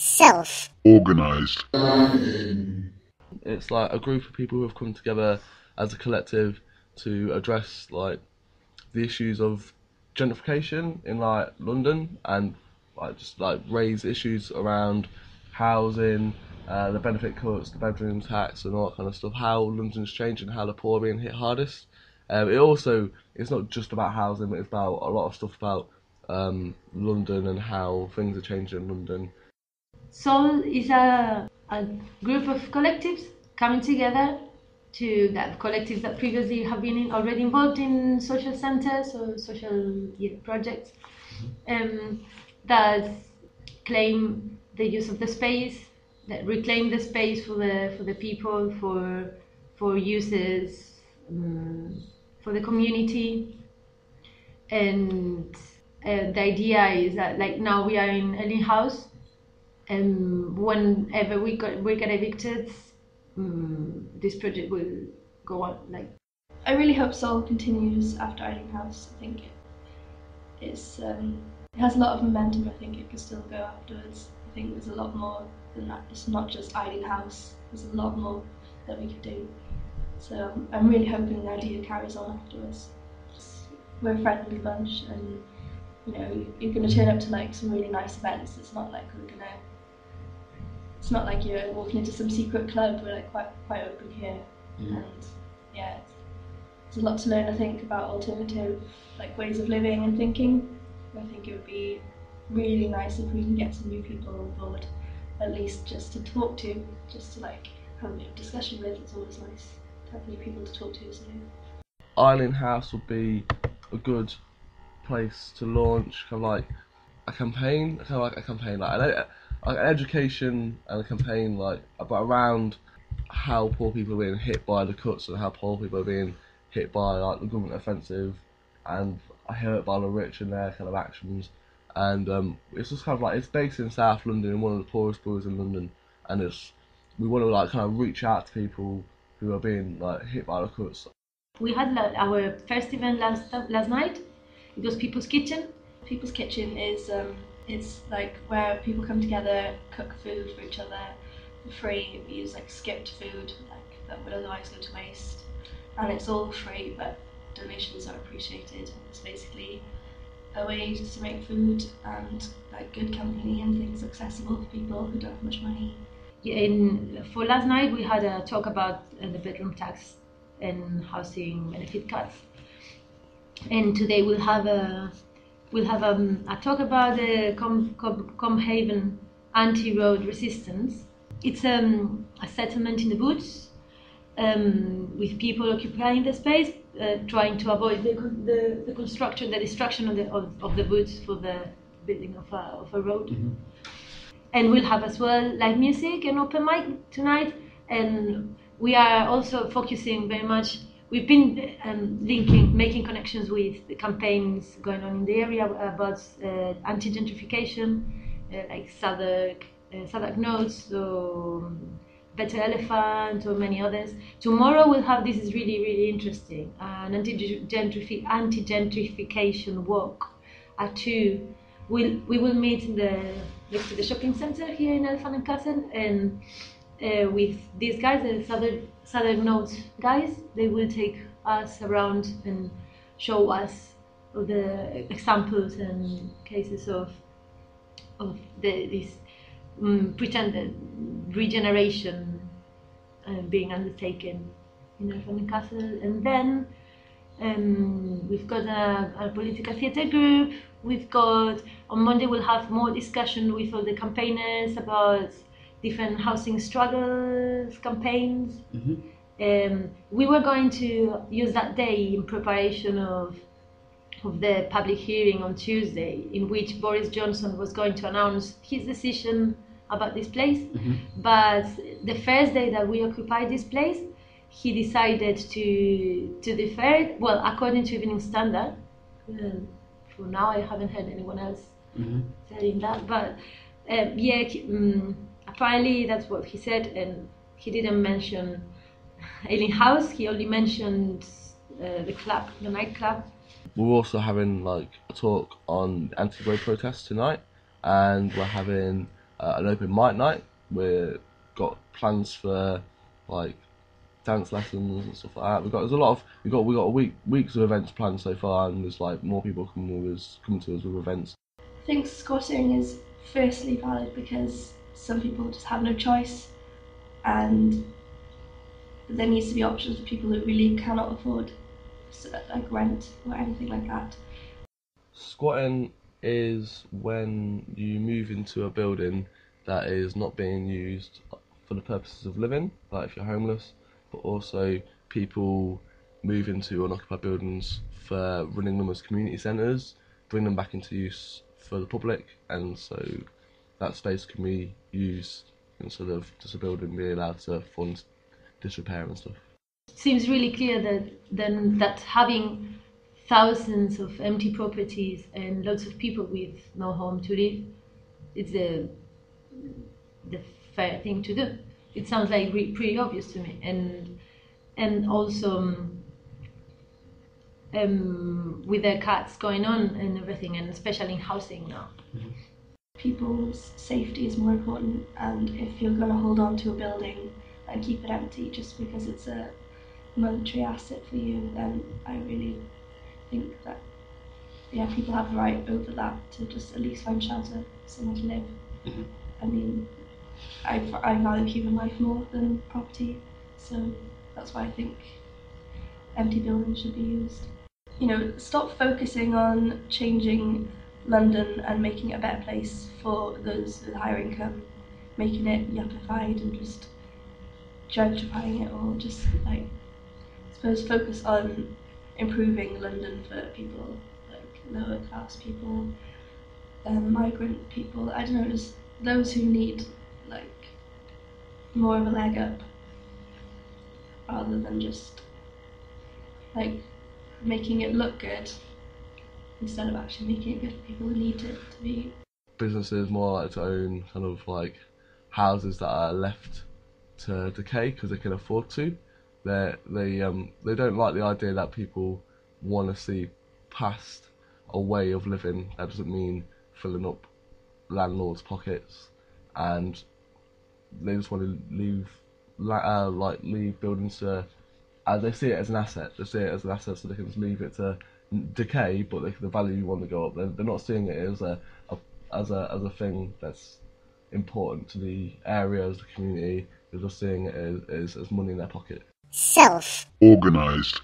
Self-Organised. It's like a group of people who have come together as a collective to address like the issues of gentrification in like London and like just like raise issues around housing, the benefit cuts, the bedroom tax and all that kind of stuff, how London's changing, how the poor are being hit hardest. It's not just about housing, but it's about a lot of stuff about London and how things are changing in London. Soul is a group of collectives coming together to that collectives that previously have been already involved in social centres or social projects that claim the use of the space, that reclaim the space for the people, for uses, for the community. And the idea is that like now we are in Eileen House, and whenever we get evicted, this project will go on. Like, I really hope Soul continues after Eileen House. I think it has a lot of momentum. I think it could still go afterwards. I think there's a lot more than that. It's not just Eileen House. There's a lot more that we could do. So I'm really hoping the idea carries on afterwards. We're a friendly bunch, and you know, you're going to turn up to like some really nice events. It's not like you're walking into some secret club. We're like quite open here, and yeah, there's a lot to learn. I think about alternative like ways of living and thinking. I think it would be really nice if we can get some new people on board, at least just to talk to, just to like have a bit of discussion with. It's always nice to have new people to talk to. So Eileen House would be a good place to launch kind of like a campaign, like an education and a campaign like about around how poor people are being hit by the cuts and how poor people are being hit by like the government offensive and hurt by the rich and their kind of actions. And it's just kind of like, it's based in South London, in one of the poorest boroughs in London, and we want to like kind of reach out to people who are being like hit by the cuts. We had our first event last night. It was People's Kitchen. People's Kitchen is it's like where people come together, cook food for each other for free. We use like skipped food like that would otherwise go to waste, and it's all free, but donations are appreciated. It's basically a way just to make food and like good company and things accessible for people who don't have much money. Yeah, for last night we had a talk about the bedroom tax and housing benefit cuts, and today we'll have a talk about the Comhaven anti-road resistance. It's a settlement in the woods with people occupying the space, trying to avoid the destruction of the woods for the building of a road. Mm-hmm. And we'll have as well live music and open mic tonight. And we are also focusing very much. We've been making connections with the campaigns going on in the area about anti-gentrification, like Southwark Notes, or Better Elephant, or many others. Tomorrow we'll have, this is really, really interesting, an anti-gentrification walk at 2. We will meet next to the shopping centre here in Elephant and Castle, and with these guys, the Southern Notes guys. They will take us around and show us the examples and cases of this pretended regeneration being undertaken in Elephant and Castle. And then we've got a political theatre group. We've got, on Monday we'll have more discussion with all the campaigners about different housing struggles campaigns. Mm-hmm. We were going to use that day in preparation of the public hearing on Tuesday, in which Boris Johnson was going to announce his decision about this place. Mm-hmm. But the first day that we occupied this place, he decided to defer it. Well, according to Evening Standard. For now, I haven't heard anyone else saying that. But apparently that's what he said, and he didn't mention Eileen House. He only mentioned the nightclub. We're also having like a talk on anti-road protests tonight, and we're having an open mic night. We've got plans for like dance lessons and stuff like that. We got weeks of events planned so far, and there's like more people coming to us with events. I think squatting is firstly valid because some people just have no choice, and there needs to be options for people who really cannot afford like rent or anything like that. Squatting is when you move into a building that is not being used for the purposes of living, like if you're homeless, but also people move into unoccupied buildings for running them as community centres, bring them back into use for the public, and so that space can be used instead of just a building being allowed to fund disrepair and stuff. It seems really clear that having thousands of empty properties and lots of people with no home to live, it's the fair thing to do. It sounds like pretty obvious to me, and also with the cuts going on and everything, and especially in housing now. People's safety is more important, and if you're going to hold on to a building and keep it empty just because it's a monetary asset for you, then I really think that people have the right over that to just at least find shelter, somewhere to live. I mean, I value human life more than property, so that's why I think empty buildings should be used. Stop focusing on changing London and making it a better place for those with higher income, making it yuppified and just gentrifying it all. Just like, I suppose, focus on improving London for people like lower class people, migrant people. I don't know, just those who need like more of a leg up, rather than just like making it look good instead of actually making it good for people who need it to be. Businesses more like to own kind of like houses that are left to decay because they can afford to. They don't like the idea that people want to see past a way of living that doesn't mean filling up landlords' pockets, and they just want to leave buildings to. They see it as an asset. They see it as an asset, so they can just leave it to decay, but the value want to go up. They're not seeing it as a thing that's important to the area, as the community. They're just seeing it as money in their pocket. Self-Organised.